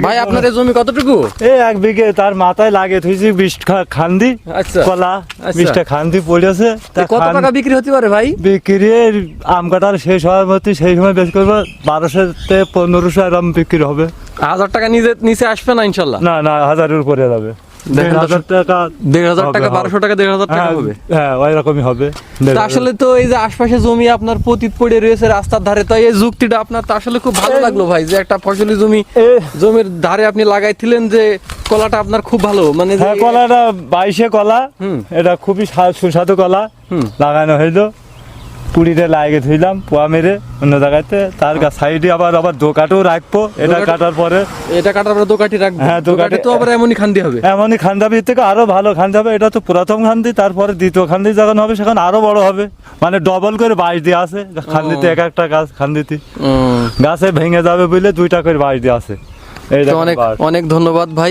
ভাই আপনার এই জমি কতটুকু? এই 1 বিঘে, তার মাথায় লাগে থইছি 20 খান্দি আচ্ছা কলা, আচ্ছা। 20টা খান্দি পড়েছে। কত টাকা বিক্রি হতে পারে ভাই? বিক্রি আম কাটার শেষ হওয়ার মধ্যে সেই সময় বেশ করবো 1200 থেকে 1500 এরকম বিক্রি হবে। 1000 টাকা নিচে আসবে না ইনশাল্লাহ? না না, 1000-এর উপরে যাবে। 1500 টাকা, 1500 টাকা, 1200 টাকা, 1500 টাকা হবে। হ্যাঁ ওই রকমই হবে। তা আসলে তো এই যে আশপাশে জমি আপনার পতিত পড়ে রয়েছে রাস্তার ধারে, তো এই যুক্তিটা আপনার তো আসলে খুব ভালো লাগলো ভাই, যে একটা ফসলি জমির ধারে আপনি লাগাইছিলেন, যে কলাটা আপনার খুব ভালো, মানে যে হ্যাঁ কলাটা 22 কলা, এটা খুবই সুস্বাদু কলা। লাগানো হইলো, কুড়িটা লাগিয়ে ধুইলাম পোয়া মেরে অন্য জায়গাতে। তার সাইডে আবার দোকাটেও রাখবো। এটা কাটার পরে দোকাটি রাখবো। হ্যাঁ, দোকাটি তো আবার এমনই খান্দি হবে। এমনই খান্দাবি থেকে আরো ভালো খান্দি হবে। এটা তো প্রথম খান্দি, তারপরে দ্বিতীয় খান্দি যখন হবে সেখানে আরো বড় হবে, মানে ডবল করে 22 দিয়ে আছে খান্দিতে। এক একটা গাছ খান্দিতে গাছে ভেঙে যাবে বলে 2টা করে 22 দিয়ে আছে। এই অনেক অনেক ধন্যবাদ ভাই।